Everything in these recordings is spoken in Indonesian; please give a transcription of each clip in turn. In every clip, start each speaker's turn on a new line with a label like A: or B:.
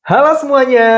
A: Halo semuanya,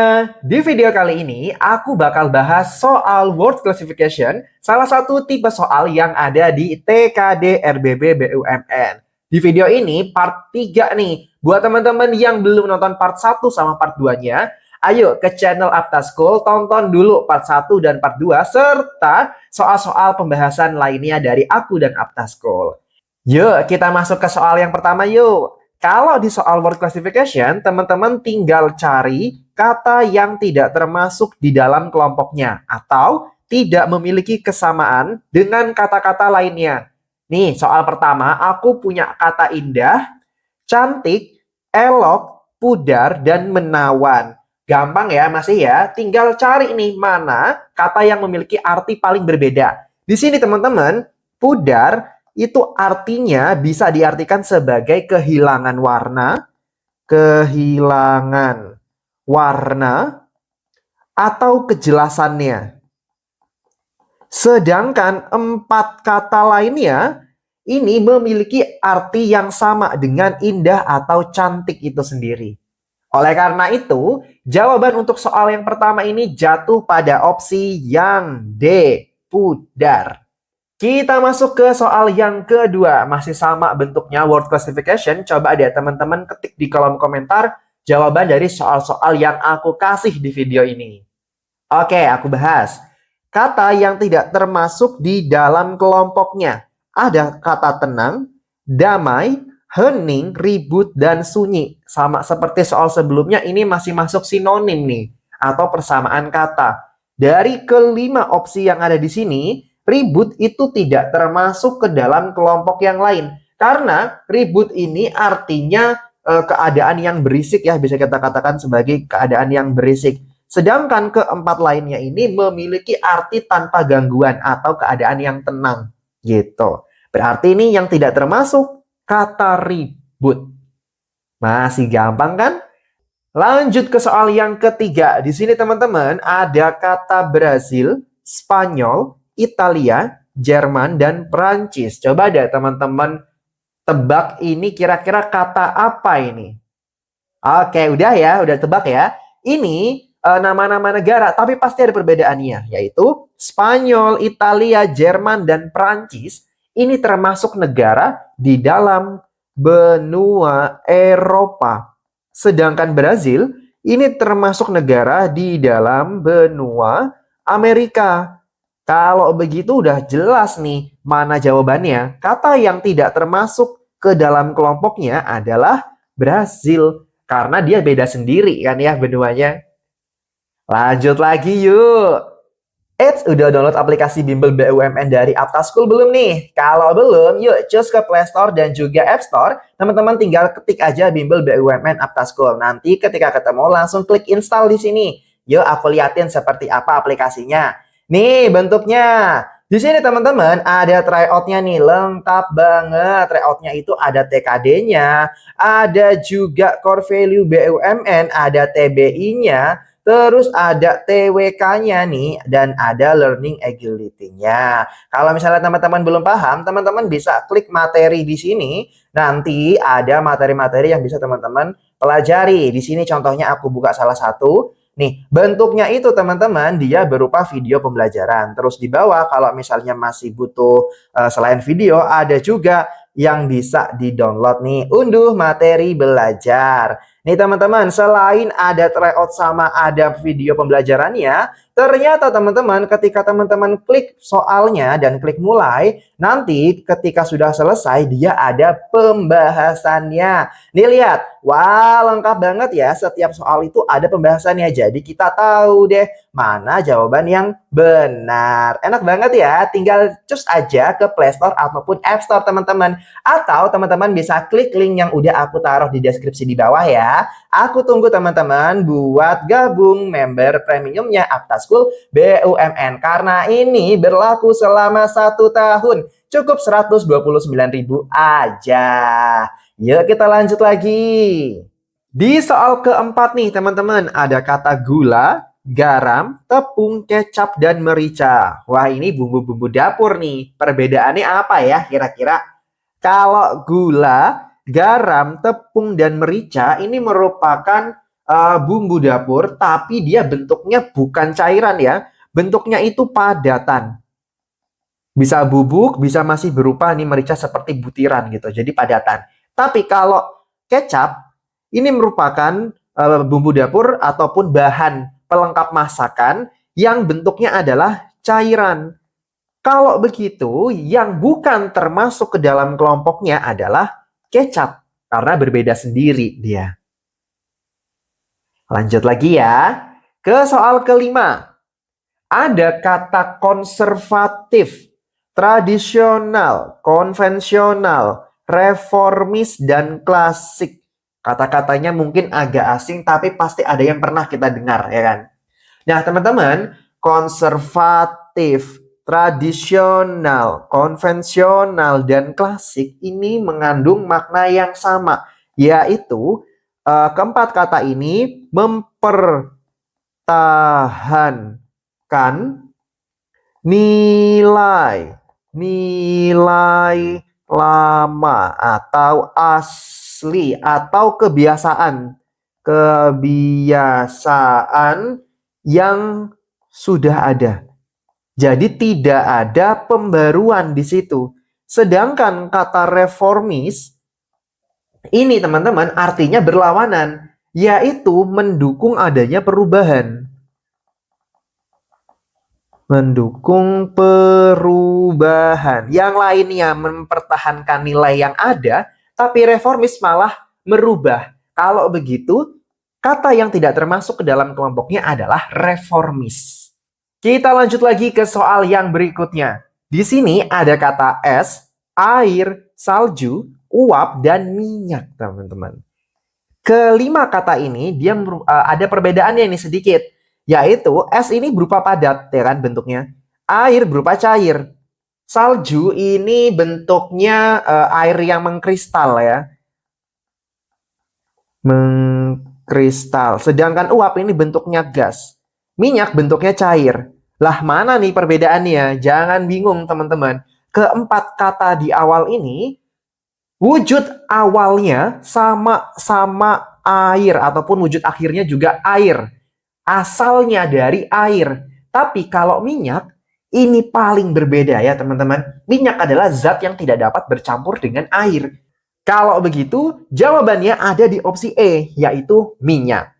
A: di video kali ini aku bakal bahas soal word classification, salah satu tipe soal yang ada di TKD RBB BUMN. Di video ini part 3 nih, buat teman-teman yang belum nonton part 1 sama part 2-nya, ayo ke channel Aptaschool, tonton dulu part 1 dan part 2, serta soal-soal pembahasan lainnya dari aku dan Aptaschool. Yuk, kita masuk ke soal yang pertama yuk. Kalau di soal word classification, teman-teman tinggal cari kata yang tidak termasuk di dalam kelompoknya atau tidak memiliki kesamaan dengan kata-kata lainnya. Nih, soal pertama, aku punya kata indah, cantik, elok, pudar, dan menawan. Gampang ya, masih ya. Tinggal cari nih mana kata yang memiliki arti paling berbeda. Di sini teman-teman, pudar itu artinya bisa diartikan sebagai kehilangan warna atau kejelasannya. Sedangkan empat kata lainnya ini memiliki arti yang sama dengan indah atau cantik itu sendiri. Oleh karena itu, jawaban untuk soal yang pertama ini jatuh pada opsi yang D, pudar. Kita masuk ke soal yang kedua. Masih sama bentuknya word classification. Coba deh teman-teman ketik di kolom komentar jawaban dari soal-soal yang aku kasih di video ini. Oke, aku bahas. Kata yang tidak termasuk di dalam kelompoknya. Ada kata tenang, damai, hening, ribut, dan sunyi. Sama seperti soal sebelumnya, ini masih masuk sinonim nih. Atau persamaan kata. Dari kelima opsi yang ada di sini, ribut itu tidak termasuk ke dalam kelompok yang lain. Karena ribut ini artinya keadaan yang berisik ya. Bisa kita katakan sebagai keadaan yang berisik. Sedangkan keempat lainnya ini memiliki arti tanpa gangguan atau keadaan yang tenang. Gitu. Berarti ini yang tidak termasuk kata ribut. Masih gampang kan? Lanjut ke soal yang ketiga. Di sini teman-teman ada kata Brazil, Spanyol, Italia, Jerman, dan Prancis. Coba deh teman-teman tebak ini kira-kira kata apa ini? Oke, udah ya, udah tebak ya. Ini nama-nama negara, tapi pasti ada perbedaannya, yaitu Spanyol, Italia, Jerman, dan Prancis. Ini termasuk negara di dalam benua Eropa. Sedangkan Brazil ini termasuk negara di dalam benua Amerika. Kalau begitu udah jelas nih mana jawabannya. Kata yang tidak termasuk ke dalam kelompoknya adalah Brazil. Karena dia beda sendiri kan ya benuanya. Lanjut lagi yuk. Udah download aplikasi Bimbel BUMN dari Aptaschool belum nih? Kalau belum, yuk cus ke Play Store dan juga App Store. Teman-teman tinggal ketik aja Bimbel BUMN Aptaschool. Nanti ketika ketemu langsung klik install di sini. Yuk aku liatin seperti apa aplikasinya. Nih bentuknya. Di sini teman-teman ada tryout-nya nih, lengkap banget. Tryout-nya itu ada TKD-nya, ada juga core value BUMN, ada TBI-nya, terus ada TWK-nya nih, dan ada learning agility-nya. Kalau misalnya teman-teman belum paham, teman-teman bisa klik materi di sini. Nanti ada materi-materi yang bisa teman-teman pelajari. Di sini contohnya aku buka salah satu. Nih, bentuknya itu teman-teman dia berupa video pembelajaran. Terus di bawah kalau misalnya masih butuh selain video ada juga yang bisa di-download nih. Unduh materi belajar. Nih teman-teman, selain ada tryout sama ada video pembelajarannya, ternyata teman-teman ketika teman-teman klik soalnya dan klik mulai, nanti ketika sudah selesai dia ada pembahasannya. Nih lihat, wah lengkap banget ya, setiap soal itu ada pembahasannya. Jadi kita tahu deh mana jawaban yang benar. Enak banget ya, tinggal cus aja ke Play Store ataupun App Store teman-teman. Atau teman-teman bisa klik link yang udah aku taruh di deskripsi di bawah ya. Aku tunggu teman-teman buat gabung member premiumnya Aptaschool BUMN. Karena ini berlaku selama 1 tahun. Cukup 129.000 aja. Yuk kita lanjut lagi. Di soal keempat nih teman-teman, ada kata gula, garam, tepung, kecap, dan merica. Wah ini bumbu-bumbu dapur nih. Perbedaannya apa ya kira-kira? Kalau gula, garam, tepung, dan merica ini merupakan bumbu dapur, tapi dia bentuknya bukan cairan ya. Bentuknya itu padatan. Bisa bubuk, bisa masih berupa nih merica seperti butiran gitu. Jadi padatan. Tapi kalau kecap, ini merupakan bumbu dapur ataupun bahan pelengkap masakan yang bentuknya adalah cairan. Kalau begitu, yang bukan termasuk ke dalam kelompoknya adalah kecap. Karena berbeda sendiri dia. Lanjut lagi ya. Ke soal kelima. Ada kata konservatif, tradisional, konvensional, reformis, dan klasik. Kata-katanya mungkin agak asing, tapi pasti ada yang pernah kita dengar, ya kan? Nah, teman-teman, konservatif, tradisional, konvensional, dan klasik ini mengandung makna yang sama, yaitu keempat kata ini mempertahankan nilai lama atau asli atau kebiasaan yang sudah ada. Jadi tidak ada pembaruan di situ. Sedangkan kata reformis ini teman-teman artinya berlawanan, yaitu mendukung adanya perubahan. Mendukung perubahan. Yang lainnya mempertahankan nilai yang ada, tapi reformis malah merubah. Kalau begitu, kata yang tidak termasuk ke dalam kelompoknya adalah reformis. Kita lanjut lagi ke soal yang berikutnya. Di sini ada kata es, air, salju, uap, dan minyak, teman-teman. Kelima kata ini dia ada perbedaannya ini sedikit, yaitu es ini berupa padat ya kan bentuknya, air berupa cair, salju ini bentuknya air yang mengkristal ya, mengkristal. Sedangkan uap ini bentuknya gas, minyak bentuknya cair. Lah mana nih perbedaannya? Jangan bingung teman-teman. Keempat kata di awal ini wujud awalnya sama-sama air ataupun wujud akhirnya juga air. Asalnya dari air. Tapi kalau minyak ini paling berbeda ya teman-teman. Minyak adalah zat yang tidak dapat bercampur dengan air. Kalau begitu jawabannya ada di opsi E yaitu minyak.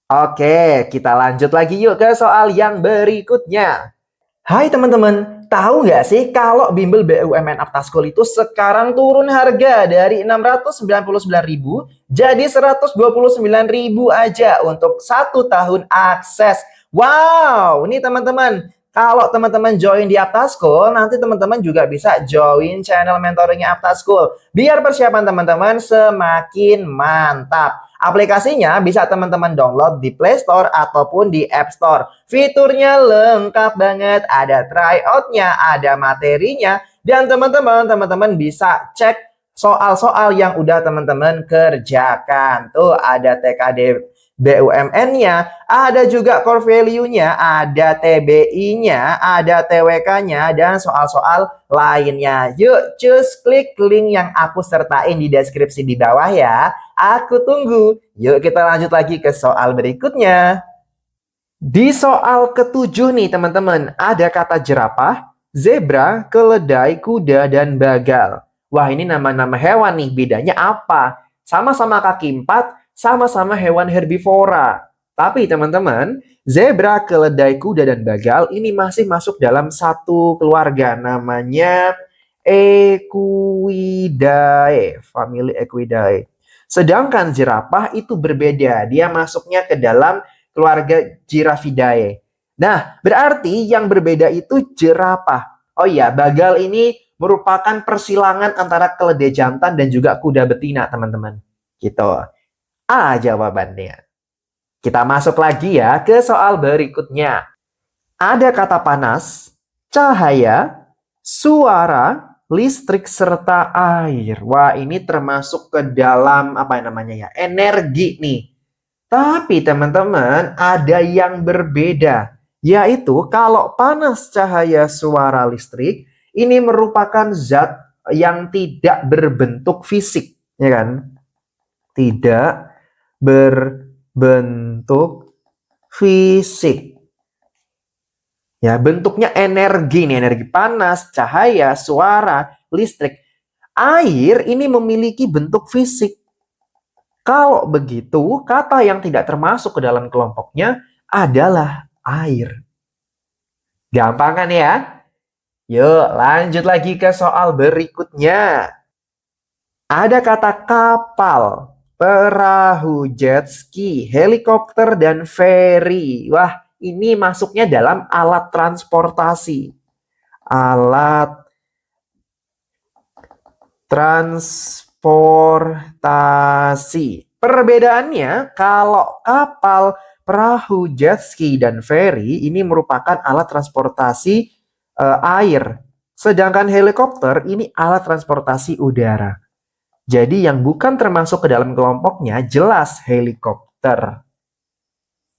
A: Oke, kita lanjut lagi yuk ke soal yang berikutnya. Hai teman-teman, tahu nggak sih kalau bimbel BUMN Aptaskul itu sekarang turun harga dari 699.000 jadi 129.000 aja untuk 1 tahun akses. Wow, ini teman-teman, kalau teman-teman join di Aptaskul, nanti teman-teman juga bisa join channel mentoringnya Aptaskul. Biar persiapan teman-teman semakin mantap. Aplikasinya bisa teman-teman download di Play Store ataupun di App Store. Fiturnya lengkap banget, ada tryout-nya, ada materinya, dan teman-teman bisa cek soal-soal yang udah teman-teman kerjakan. Tuh ada TKD BUMN-nya, ada juga core value-nya, ada TBI-nya, ada TWK-nya, dan soal-soal lainnya. Yuk, cus klik link yang aku sertain di deskripsi di bawah ya. Aku tunggu. Yuk kita lanjut lagi ke soal berikutnya. Di soal ketujuh nih teman-teman, ada kata jerapah, zebra, keledai, kuda, dan bagal. Wah ini nama-nama hewan nih, bedanya apa? Sama-sama kaki 4, sama-sama hewan herbivora. Tapi teman-teman, zebra, keledai, kuda, dan bagal ini masih masuk dalam satu keluarga. Namanya Equidae, famili Equidae. Sedangkan jerapah itu berbeda. Dia masuknya ke dalam keluarga Giraffidae. Nah, berarti yang berbeda itu jerapah. Oh iya, bagal ini merupakan persilangan antara keledai jantan dan juga kuda betina, teman-teman. Gitu. A jawabannya. Kita masuk lagi ya ke soal berikutnya. Ada kata panas, cahaya, suara, listrik, serta air. Wah, ini termasuk ke dalam apa namanya ya? Energi nih. Tapi teman-teman, ada yang berbeda. Yaitu kalau panas, cahaya, suara, listrik, ini merupakan zat yang tidak berbentuk fisik, ya kan? Tidak berbentuk bentuk fisik. Ya, bentuknya energi nih, energi panas, cahaya, suara, listrik. Air ini memiliki bentuk fisik. Kalau begitu, kata yang tidak termasuk ke dalam kelompoknya adalah air. Gampang kan ya? Yuk, lanjut lagi ke soal berikutnya. Ada kata kapal, perahu, jet ski, helikopter, dan ferry. Wah, ini masuknya dalam alat transportasi. Alat transportasi. Perbedaannya, kalau kapal, perahu, jet ski, dan ferry ini merupakan alat transportasi air. Sedangkan helikopter ini alat transportasi udara. Jadi yang bukan termasuk ke dalam kelompoknya jelas helikopter.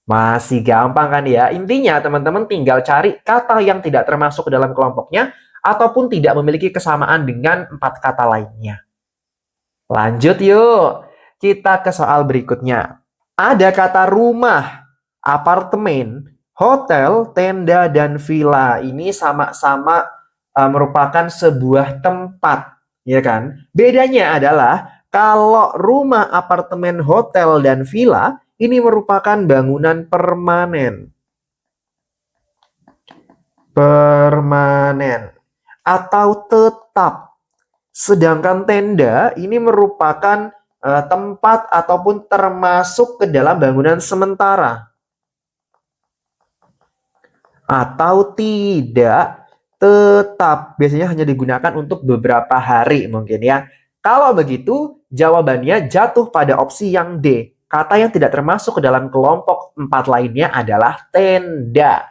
A: Masih gampang kan ya? Intinya teman-teman tinggal cari kata yang tidak termasuk ke dalam kelompoknya ataupun tidak memiliki kesamaan dengan 4 kata lainnya. Lanjut yuk. Kita ke soal berikutnya. Ada kata rumah, apartemen, hotel, tenda, dan villa. Ini sama-sama merupakan sebuah tempat, ya kan? Bedanya adalah kalau rumah, apartemen, hotel, dan villa ini merupakan bangunan permanen. Permanen atau tetap. Sedangkan tenda ini merupakan tempat ataupun termasuk ke dalam bangunan sementara. Atau tidak tetap. Biasanya hanya digunakan untuk beberapa hari mungkin ya. Kalau begitu, jawabannya jatuh pada opsi yang D. Kata yang tidak termasuk ke dalam kelompok 4 lainnya adalah tenda.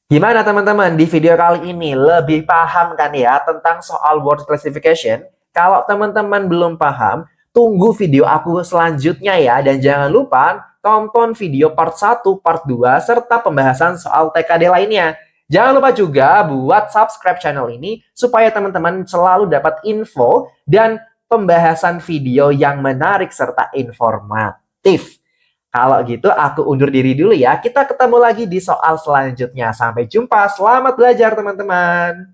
A: Gimana teman-teman di video kali ini? Lebih paham kan ya tentang soal word classification? Kalau teman-teman belum paham, tunggu video aku selanjutnya ya. Dan jangan lupa tonton video part 1, part 2, serta pembahasan soal TKD lainnya. Jangan lupa juga buat subscribe channel ini supaya teman-teman selalu dapat info dan pembahasan video yang menarik serta informatif. Kalau gitu aku undur diri dulu ya. Kita ketemu lagi di soal selanjutnya. Sampai jumpa. Selamat belajar teman-teman.